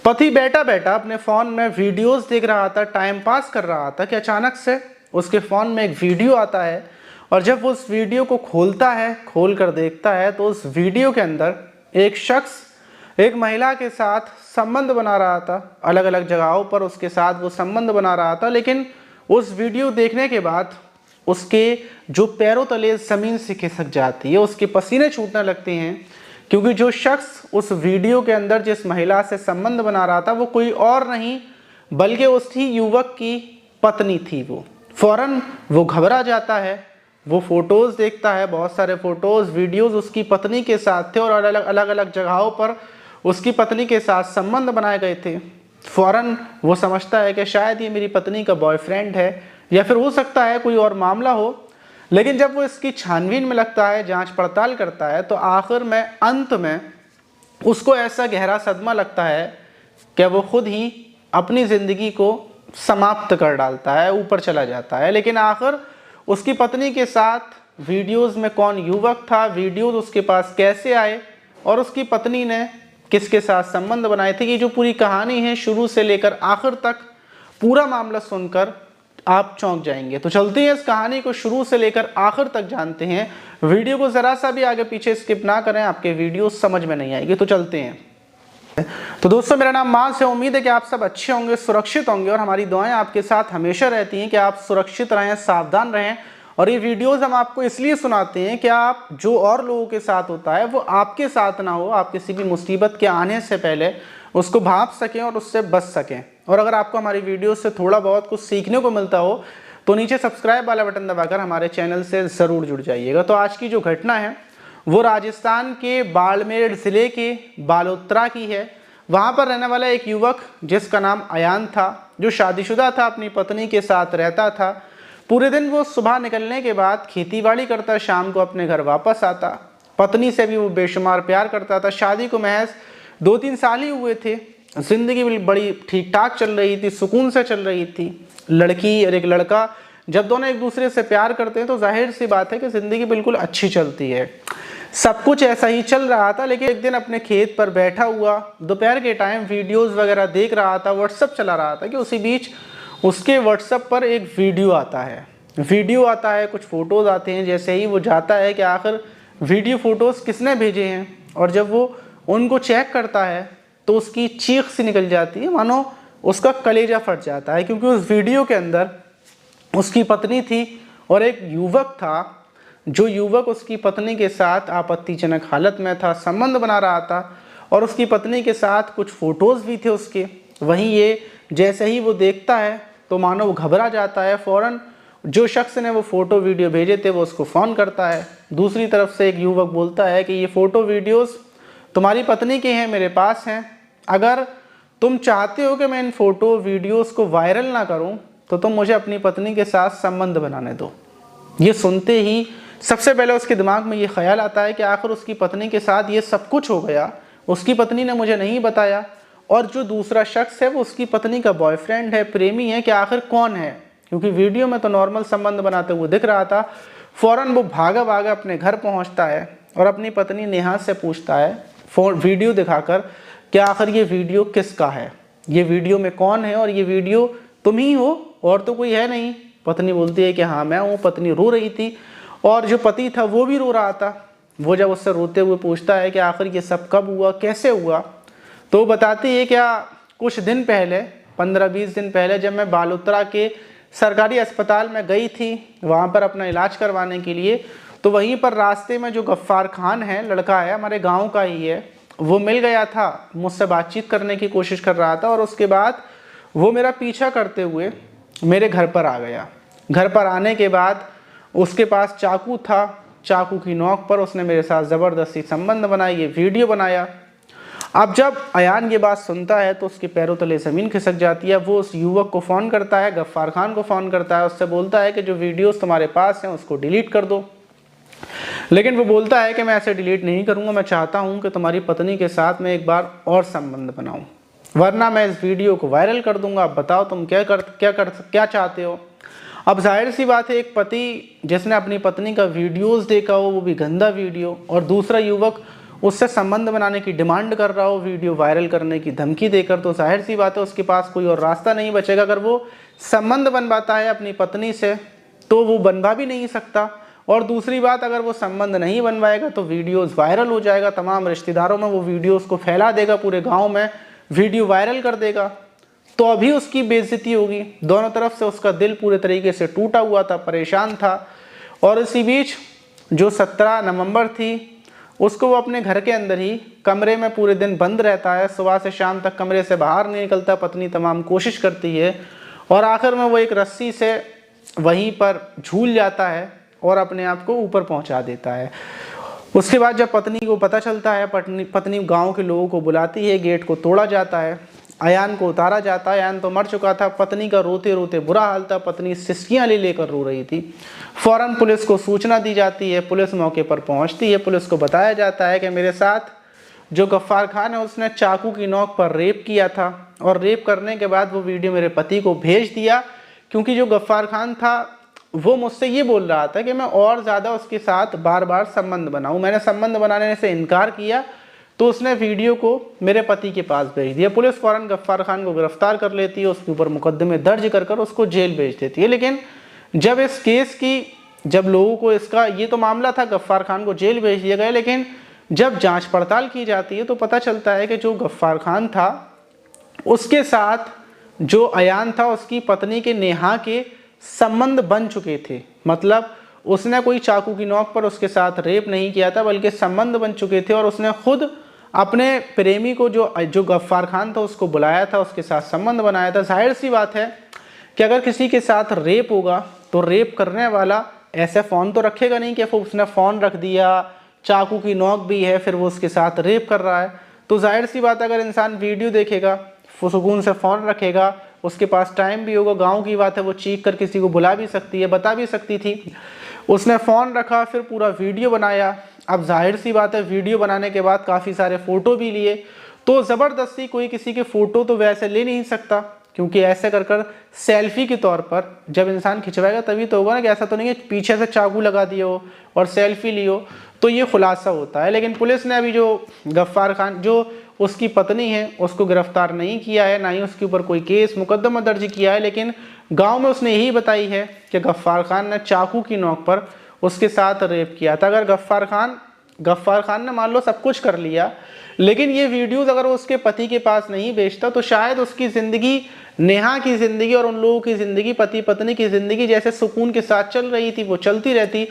पति बैठा बैठा अपने फ़ोन में वीडियोस देख रहा था, टाइम पास कर रहा था कि अचानक से उसके फ़ोन में एक वीडियो आता है और जब वो उस वीडियो को खोलता है, खोल कर देखता है तो उस वीडियो के अंदर एक शख्स एक महिला के साथ संबंध बना रहा था। अलग अलग जगहों पर उसके साथ वो संबंध बना रहा था, लेकिन उस वीडियो देखने के बाद उसके जो पैरों तले ज़मीन से खिसक जाती है, उसके पसीने छूटने लगते हैं, क्योंकि जो शख्स उस वीडियो के अंदर जिस महिला से संबंध बना रहा था वो कोई और नहीं बल्कि उसी युवक की पत्नी थी। वो फौरन वो घबरा जाता है, वो फ़ोटोज़ देखता है, बहुत सारे फ़ोटोज़ वीडियोज़ उसकी पत्नी के साथ थे और अलग अलग जगहों पर उसकी पत्नी के साथ संबंध बनाए गए थे। फ़ौरन वो समझता है कि शायद ये मेरी पत्नी का बॉयफ्रेंड है या फिर हो सकता है कोई और मामला हो। लेकिन जब वो इसकी छानबीन में लगता है, जांच पड़ताल करता है, तो आखिर में अंत में उसको ऐसा गहरा सदमा लगता है कि वो खुद ही अपनी ज़िंदगी को समाप्त कर डालता है, ऊपर चला जाता है। लेकिन आखिर उसकी पत्नी के साथ वीडियोज़ में कौन युवक था, वीडियोज़ उसके पास कैसे आए और उसकी पत्नी ने किसके साथ संबंध बनाए थे, ये जो पूरी कहानी है शुरू से लेकर आखिर तक पूरा मामला सुनकर आप चौंक जाएंगे। तो चलते हैं इस कहानी को शुरू से लेकर आखिर तक जानते हैं। वीडियो को ज़रा सा भी आगे पीछे स्किप ना करें, आपके वीडियो समझ में नहीं आएगी। तो चलते हैं। तो दोस्तों, मेरा नाम मास है। उम्मीद है कि आप सब अच्छे होंगे, सुरक्षित होंगे और हमारी दुआएं आपके साथ हमेशा रहती हैं कि आप सुरक्षित रहें, सावधान रहें। और ये वीडियोज़ हम आपको इसलिए सुनाते हैं कि आप जो और लोगों के साथ होता है वो आपके साथ ना हो, आप किसी भी मुसीबत के आने से पहले उसको भांप सकें और उससे बच सकें। और अगर आपको हमारी वीडियो से थोड़ा बहुत कुछ सीखने को मिलता हो तो नीचे सब्सक्राइब वाला बटन दबाकर हमारे चैनल से ज़रूर जुड़ जाइएगा। तो आज की जो घटना है वो राजस्थान के बाड़मेर ज़िले के बालोतरा की है। वहाँ पर रहने वाला एक युवक जिसका नाम अयान था, जो शादीशुदा था, अपनी पत्नी के साथ रहता था। पूरे दिन वो सुबह निकलने के बाद खेतीबाड़ी करता, शाम को अपने घर वापस आता। पत्नी से भी वो बेशुमार प्यार करता था। शादी को महज 2-3 साल ही हुए थे। ज़िंदगी भी बड़ी ठीक ठाक चल रही थी, सुकून से चल रही थी। लड़की और एक लड़का जब दोनों एक दूसरे से प्यार करते हैं तो जाहिर सी बात है कि ज़िंदगी बिल्कुल अच्छी चलती है। सब कुछ ऐसा ही चल रहा था। लेकिन एक दिन अपने खेत पर बैठा हुआ दोपहर के टाइम वीडियोज़ वगैरह देख रहा था, व्हाट्सअप चला रहा था कि उसी बीच उसके व्हाट्सअप पर एक वीडियो आता है, कुछ फ़ोटोज़ आते हैं। जैसे ही वो जाता है कि आखिर वीडियो फ़ोटोज़ किसने भेजे हैं, और जब वो उनको चेक करता है तो उसकी चीख सी निकल जाती है, मानो उसका कलेजा फट जाता है। क्योंकि उस वीडियो के अंदर उसकी पत्नी थी और एक युवक था, जो युवक उसकी पत्नी के साथ आपत्तिजनक हालत में था, संबंध बना रहा था और उसकी पत्नी के साथ कुछ फ़ोटोज़ भी थे उसके। वहीं ये जैसे ही वो देखता है तो मानो वो घबरा जाता है। फ़ौरन जो शख्स ने वो फ़ोटो वीडियो भेजे थे वो उसको फ़ोन करता है। दूसरी तरफ से एक युवक बोलता है कि ये फ़ोटो वीडियोज़ तुम्हारी पत्नी के हैं, मेरे पास हैं। अगर तुम चाहते हो कि मैं इन फ़ोटो वीडियोज़ को वायरल ना करूं तो तुम मुझे अपनी पत्नी के साथ संबंध बनाने दो। ये सुनते ही सबसे पहले उसके दिमाग में ये ख्याल आता है कि आखिर उसकी पत्नी के साथ ये सब कुछ हो गया, उसकी पत्नी ने मुझे नहीं बताया, और जो दूसरा शख्स है वो उसकी पत्नी का बॉयफ्रेंड है, प्रेमी है, कि आखिर कौन है, क्योंकि वीडियो में तो नॉर्मल संबंध बनाते हुए दिख रहा था। फ़ौरन वो भागा भागा अपने घर पहुँचता है और अपनी पत्नी नेहा से पूछता है वीडियो दिखाकर कि आखिर ये वीडियो किसका है, ये वीडियो में कौन है और ये वीडियो तुम ही हो और तो कोई है नहीं। पत्नी बोलती है कि हाँ मैं हूँ। पत्नी रो रही थी और जो पति था वो भी रो रहा था। वो जब उससे रोते हुए पूछता है कि आखिर ये सब कब हुआ, कैसे हुआ, तो बताती है क्या कुछ दिन पहले, 15-20 दिन पहले, जब मैं बालोतरा के सरकारी अस्पताल में गई थी वहाँ पर अपना इलाज करवाने के लिए, तो वहीं पर रास्ते में जो गफ्फार खान है, लड़का है, हमारे गाँव का ही है, वो मिल गया था, मुझसे बातचीत करने की कोशिश कर रहा था और उसके बाद वो मेरा पीछा करते हुए मेरे घर पर आ गया। घर पर आने के बाद उसके पास चाकू था, चाकू की नोक पर उसने मेरे साथ ज़बरदस्ती संबंध बनाया, ये वीडियो बनाया। अब जब अयान ये बात सुनता है तो उसके पैरों तले ज़मीन खिसक जाती है। वो उस युवक को फ़ोन करता है, गफ्फार खान को फ़ोन करता है, उससे बोलता है कि जो वीडियोज़ तुम्हारे पास हैं उसको डिलीट कर दो। लेकिन वो बोलता है कि मैं ऐसे डिलीट नहीं करूँगा, मैं चाहता हूँ कि तुम्हारी पत्नी के साथ मैं एक बार और संबंध बनाऊँ, वरना मैं इस वीडियो को वायरल कर दूँगा। अब बताओ तुम क्या चाहते हो। अब जाहिर सी बात है, एक पति जिसने अपनी पत्नी का वीडियोस देखा हो, वो भी गंदा वीडियो, और दूसरा युवक उससे संबंध बनाने की डिमांड कर रहा हो, वीडियो वायरल करने की धमकी देकर, तो जाहिर सी बात है उसके पास कोई और रास्ता नहीं बचेगा। अगर वो संबंध बनवाता है अपनी पत्नी से तो वो बनवा भी नहीं सकता, और दूसरी बात, अगर वो संबंध नहीं बनवाएगा तो वीडियोस वायरल हो जाएगा, तमाम रिश्तेदारों में वो वीडियोस को फैला देगा, पूरे गांव में वीडियो वायरल कर देगा, तो अभी उसकी बेइज्जती होगी। दोनों तरफ से उसका दिल पूरे तरीके से टूटा हुआ था, परेशान था। और इसी बीच जो 17 नवंबर थी उसको वो अपने घर के अंदर ही कमरे में पूरे दिन बंद रहता है, सुबह से शाम तक कमरे से बाहर नहीं निकलता। पत्नी तमाम कोशिश करती है और आखिर में वो एक रस्सी से वहीं पर झूल जाता है और अपने आप को ऊपर पहुंचा देता है। उसके बाद जब पत्नी को पता चलता है, पत्नी गांव के लोगों को बुलाती है, गेट को तोड़ा जाता है, अयान को उतारा जाता है। अयान तो मर चुका था, पत्नी का रोते रोते बुरा हाल था, पत्नी सिसकियां ले लेकर रो रही थी। फौरन पुलिस को सूचना दी जाती है, पुलिस मौके पर पहुंचती है। पुलिस को बताया जाता है कि मेरे साथ जो गफ्फार खान है उसने चाकू की नोक पर रेप किया था, और रेप करने के बाद वो वीडियो मेरे पति को भेज दिया, क्योंकि जो गफ्फार खान था वो मुझसे ये बोल रहा था कि मैं और ज़्यादा उसके साथ बार बार संबंध बनाऊं। मैंने संबंध बनाने से इनकार किया तो उसने वीडियो को मेरे पति के पास भेज दिया। पुलिस फौरन गफ्फार खान को गिरफ्तार कर लेती है, उसके ऊपर मुकदमे दर्ज कर उसको जेल भेज देती है। लेकिन जब इस केस की, जब लोगों को इसका ये तो मामला था, गफ्फार खान को जेल भेज दिया गया, लेकिन जब जांच पड़ताल की जाती है तो पता चलता है कि जो गफ्फार खान था उसके साथ जो अयान था उसकी पत्नी के नेहा के संबंध बन चुके थे। मतलब उसने कोई चाकू की नोक पर उसके साथ रेप नहीं किया था, बल्कि संबंध बन चुके थे, और उसने खुद अपने प्रेमी को जो गफ्फार खान था उसको बुलाया था, उसके साथ संबंध बनाया था। जाहिर सी बात है कि अगर किसी के साथ रेप होगा तो रेप करने वाला ऐसे फ़ोन तो रखेगा नहीं कि उसने फ़ोन रख दिया, चाकू की नोक भी है, फिर वो उसके साथ रेप कर रहा है। तो जाहिर सी बात है अगर इंसान वीडियो देखेगा, सुकून से फ़ोन रखेगा, उसके पास टाइम भी होगा, गांव की बात है वो चीख कर किसी को बुला भी सकती है, बता भी सकती थी। उसने फ़ोन रखा, फिर पूरा वीडियो बनाया। अब जाहिर सी बात है वीडियो बनाने के बाद काफ़ी सारे फ़ोटो भी लिए, तो ज़बरदस्ती कोई किसी के फ़ोटो तो वैसे ले नहीं सकता, क्योंकि ऐसे कर सेल्फी के तौर पर जब इंसान खिंचवाएगा तभी तो होगा ना, कि ऐसा तो नहीं है पीछे से चाकू लगा दिए हो और सेल्फी लियो, तो ये खुलासा होता है। लेकिन पुलिस ने अभी जो गफ्फार खान, जो उसकी पत्नी है, उसको गिरफ्तार नहीं किया है, ना ही उसके ऊपर कोई केस मुकदमा दर्ज किया है। लेकिन गांव में उसने यही बताई है कि गफ्फार खान ने चाकू की नोक पर उसके साथ रेप किया था। अगर गफ्फार खान ने मान लो सब कुछ कर लिया, लेकिन ये वीडियोस अगर उसके पति के पास नहीं भेजता तो शायद उसकी ज़िंदगी, नेहा की ज़िंदगी और उन लोगों की ज़िंदगी, पति पत्नी की ज़िंदगी जैसे सुकून के साथ चल रही थी वो चलती रहती।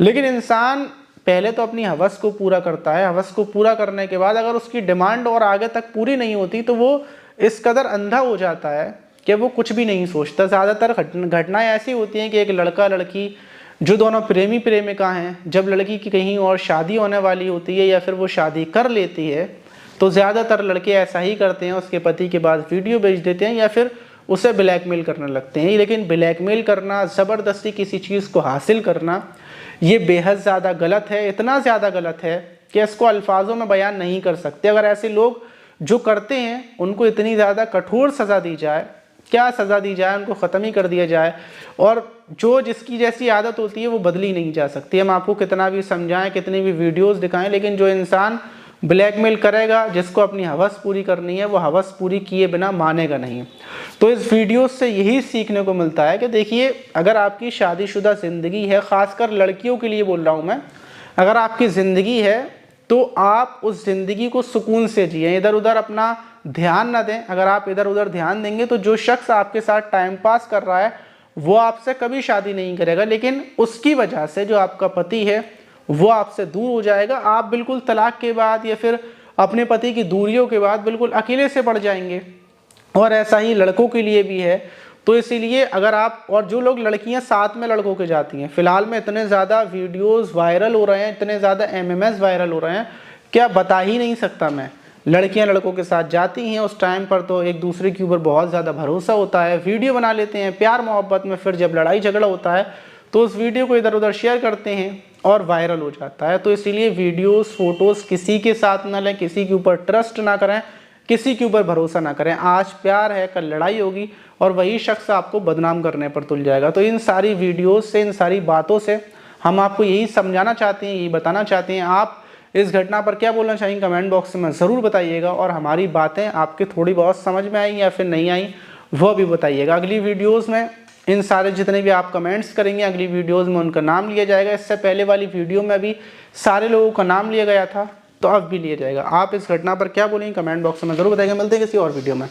लेकिन इंसान पहले तो अपनी हवस को पूरा करता है, हवस को पूरा करने के बाद अगर उसकी डिमांड और आगे तक पूरी नहीं होती तो वो इस कदर अंधा हो जाता है कि वो कुछ भी नहीं सोचता। ज़्यादातर घटनाएं ऐसी होती हैं कि एक लड़का लड़की जो दोनों प्रेमी प्रेमिका हैं, जब लड़की की कहीं और शादी होने वाली होती है या फिर वो शादी कर लेती है तो ज़्यादातर लड़के ऐसा ही करते हैं, उसके पति के बाद वीडियो भेज देते हैं या फिर उसे ब्लैकमेल करने लगते हैं। लेकिन ब्लैकमेल करना, ज़बरदस्ती किसी चीज़ को हासिल करना, ये बेहद ज़्यादा गलत है, इतना ज़्यादा गलत है कि इसको अल्फाजों में बयान नहीं कर सकते। अगर ऐसे लोग जो करते हैं उनको इतनी ज़्यादा कठोर सज़ा दी जाए, क्या सज़ा दी जाए, उनको ख़त्म ही कर दिया जाए, और जो जिसकी जैसी आदत होती है वो बदली नहीं जा सकती। हम आपको कितना भी समझाएं, कितनी भी वीडियोस दिखाएं, लेकिन जो इंसान ब्लैकमेल करेगा, जिसको अपनी हवस पूरी करनी है, वो हवस पूरी किए बिना मानेगा नहीं। तो इस वीडियो से यही सीखने को मिलता है कि देखिए, अगर आपकी शादीशुदा ज़िंदगी है, ख़ासकर लड़कियों के लिए बोल रहा हूँ मैं, अगर आपकी ज़िंदगी है तो आप उस ज़िंदगी को सुकून से जिए, इधर उधर अपना ध्यान ना दें। अगर आप इधर उधर ध्यान देंगे तो जो शख्स आपके साथ टाइम पास कर रहा है वो आपसे कभी शादी नहीं करेगा, लेकिन उसकी वजह से जो आपका पति है वो आपसे दूर हो जाएगा। आप बिल्कुल तलाक के बाद या फिर अपने पति की दूरियों के बाद बिल्कुल अकेले से पड़ जाएंगे, और ऐसा ही लड़कों के लिए भी है। तो इसीलिए अगर आप, और जो लोग लड़कियां साथ में लड़कों के जाती हैं, फिलहाल में इतने ज़्यादा वीडियोस वायरल हो रहे हैं, इतने ज़्यादा MMS वायरल हो रहे हैं, क्या बता ही नहीं सकता मैं। लड़कियां लड़कों के साथ जाती हैं, उस टाइम पर तो एक दूसरे के ऊपर बहुत ज़्यादा भरोसा होता है, वीडियो बना लेते हैं प्यार मोहब्बत में, फिर जब लड़ाई झगड़ा होता है तो उस वीडियो को इधर उधर शेयर करते हैं और वायरल हो जाता है। तो इसीलिए वीडियोस फोटोज़ किसी के साथ ना लें, किसी के ऊपर ट्रस्ट ना करें, किसी के ऊपर भरोसा ना करें। आज प्यार है, कल लड़ाई होगी और वही शख्स आपको बदनाम करने पर तुल जाएगा। तो इन सारी वीडियोस से, इन सारी बातों से हम आपको यही समझाना चाहते हैं, यही बताना चाहते हैं, आप इस घटना पर क्या बोलना चाहेंगे कमेंट बॉक्स में ज़रूर बताइएगा, और हमारी बातें आपके थोड़ी बहुत समझ में आई या फिर नहीं आई वो भी बताइएगा। अगली वीडियोज़ में इन सारे जितने भी आप कमेंट्स करेंगे अगली वीडियोज़ में उनका नाम लिया जाएगा। इससे पहले वाली वीडियो में भी सारे लोगों का नाम लिया गया था, तो अब भी लिया जाएगा। आप इस घटना पर क्या बोलेंगे कमेंट बॉक्स में ज़रूर बताइएगा। मिलते हैं किसी और वीडियो में।